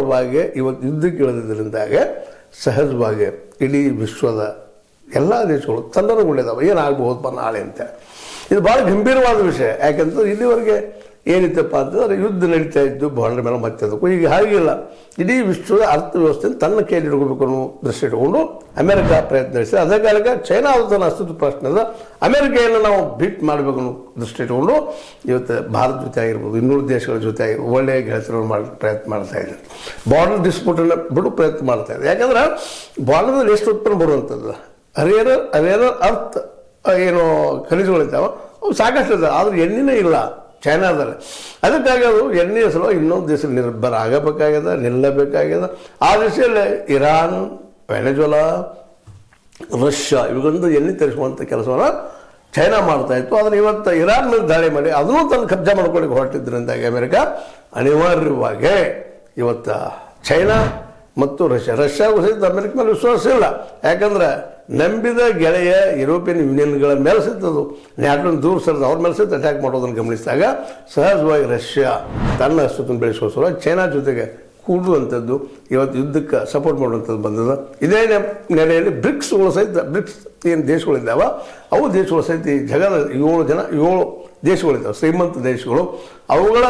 ವಿರೋಧವಾಗಿ ಇವತ್ತು ಯುದ್ಧಕ್ಕೆ ಇಳಿದಿದ್ದರಿಂದಾಗ ಸಹಜವಾಗಿ ಇಡೀ ವಿಶ್ವದ ಎಲ್ಲ ದೇಶಗಳು ತಲ್ಲರಗೊಳ್ಳಿದಾವೆ ಏನಾಗಬಹುದಪ್ಪ ನಾಳೆ ಅಂತ. ಇದು ಭಾಳ ಗಂಭೀರವಾದ ವಿಷಯ. ಯಾಕಂತಂದ್ರೆ ಇಲ್ಲಿವರೆಗೆ ಏನಿತ್ತಪ್ಪ ಅಂತಂದರೆ ಯುದ್ಧ ನಡೀತಾ ಇದ್ದು ಬಾಂಡ್ರ ಮೇಲೆ ಮತ್ತೆ ಅದಕ್ಕೂ ಈಗ ಹಾಗಿಲ್ಲ. ಇಡೀ ವಿಶ್ವದ ಅರ್ಥವ್ಯವಸ್ಥೆಯನ್ನು ತನ್ನ ಕೈಯಲ್ಲಿ ಇಟ್ಕೋಬೇಕು ಅನ್ನೋ ದೃಷ್ಟಿ ಇಟ್ಕೊಂಡು ಅಮೆರಿಕ ಪ್ರಯತ್ನ ನಡೆಸಿದೆ. ಅದೇ ಕಾರಣಕ್ಕೆ ಚೈನಾ ತನ್ನ ಅಸ್ತಿತ್ವ ಪ್ರಶ್ನೆ ಅದ, ಅಮೆರಿಕೆಯನ್ನು ನಾವು ಬೀಟ್ ಮಾಡಬೇಕು ಅನ್ನೋ ದೃಷ್ಟಿ ಇಟ್ಕೊಂಡು ಇವತ್ತು ಭಾರತ ಜೊತೆ ಆಗಿರ್ಬೋದು, ಇನ್ನೂರು ದೇಶಗಳ ಜೊತೆ ಆಗಿರ್ಬೋದು ಒಳ್ಳೆಯ ಗೆಳತಿಯನ್ನು ಪ್ರಯತ್ನ ಮಾಡ್ತಾ ಇದ್ದಾರೆ. ಬಾರ್ಡರ್ ಡಿಸ್ಪ್ಯೂಟನ್ನು ಬಿಡು ಪ್ರಯತ್ನ ಮಾಡ್ತಾ ಇದೆ. ಯಾಕಂದ್ರೆ ಬಾರ್ಡರ್ದಲ್ಲಿ ಎಷ್ಟು ಉತ್ಪನ್ನ ಬರುವಂಥದ್ದು ರೇರರ್ ಅರ್ಥ ಏನು ಖನಿಜಗಳಿದ್ದಾವೆ ಅವು ಸಾಕಷ್ಟು ಇದೆ, ಆದ್ರೆ ಎಣ್ಣೆನೇ ಇಲ್ಲ ಚೈನಾದಲ್ಲಿ. ಅದಕ್ಕಾಗಿ ಅದು ಎಣ್ಣೆಯ ಸಲುವಾಗಿ ಇನ್ನೊಂದು ದೇಶ ನಿರ್ಭರ ಆಗಬೇಕಾಗ್ಯದ, ನಿಲ್ಲಬೇಕಾಗ್ಯದ. ಆ ದಿಶೆಯಲ್ಲಿ ಇರಾನ್, ವೆನೆಜುಲಾ, ರಷ್ಯಾ ಇವುಗಳಿಂದ ಎಣ್ಣೆ ತರಿಸುವಂಥ ಕೆಲಸವನ್ನು ಚೈನಾ ಮಾಡ್ತಾಯಿತ್ತು. ಆದರೆ ಇವತ್ತು ಇರಾನ್ ಮೇಲೆ ದಾಳಿ ಮಾಡಿ ಅದನ್ನೂ ತನ್ನ ಕಬ್ಜಾ ಮಾಡ್ಕೊಳ್ಳಿಕ್ಕೆ ಹೊರಟಿದ್ದರಿಂದಾಗಿ ಅಮೆರಿಕ ಅನಿವಾರ್ಯವಾಗಿ ಇವತ್ತು ಚೈನಾ ಮತ್ತು ರಷ್ಯಾಗೂ ಸಹಿತ ಅಮೆರಿಕ ಮೇಲೆ ವಿಶ್ವಾಸ ಇಲ್ಲ. ಯಾಕಂದ್ರೆ ನಂಬಿದ ಗೆಳೆಯ ಯುರೋಪಿಯನ್ ಯೂನಿಯನ್ಗಳ ಮೇಲೆ ಸಹಿತದು ನ್ಯಾಟೋನ ದೂರ ಸರಿದು ಅವ್ರ ಮೇಲೆ ಸಹಿತ ಅಟ್ಯಾಕ್ ಮಾಡೋದನ್ನು ಗಮನಿಸಿದಾಗ ಸಹಜವಾಗಿ ರಷ್ಯಾ ತನ್ನ ಅಸ್ತಿತ್ವವನ್ನು ಬೆಳೆಸೋಸಲ ಚೈನಾ ಜೊತೆಗೆ ಕೂಡುವಂಥದ್ದು ಇವತ್ತು ಯುದ್ಧಕ್ಕೆ ಸಪೋರ್ಟ್ ಮಾಡುವಂಥದ್ದು ಬಂದದ. ಇದೇ ನೆಲೆಯಲ್ಲಿ ಬ್ರಿಕ್ಸ್ಗಳು ಸಹಿತ ಏನು ದೇಶಗಳಿದ್ದಾವೆ ಅವು ದೇಶಗಳು ಸಹಿತ ಈ ಜಗದ 7 ದೇಶಗಳಿದ್ದಾವೆ, ಶ್ರೀಮಂತ ದೇಶಗಳು. ಅವುಗಳ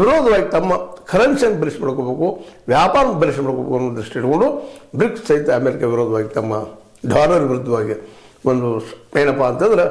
ವಿರೋಧವಾಗಿ ತಮ್ಮ ಕರೆನ್ಸಿಯನ್ನು ಬೆಳೆಸಿ ಮಾಡ್ಕೋಬೇಕು, ವ್ಯಾಪಾರ ಬೆಳೆಸಿ ಮಾಡ್ಕೋಬೇಕು ಅನ್ನೋ ದೃಷ್ಟಿ ಇಟ್ಕೊಂಡು ಬ್ರಿಕ್ಸ್ ಸಹಿತ ಅಮೆರಿಕ ವಿರೋಧವಾಗಿ ತಮ್ಮ ಡಾಲರ್ ವಿರುದ್ಧವಾಗಿ ಒಂದು ಏನಪ್ಪ ಅಂತಂದ್ರೆ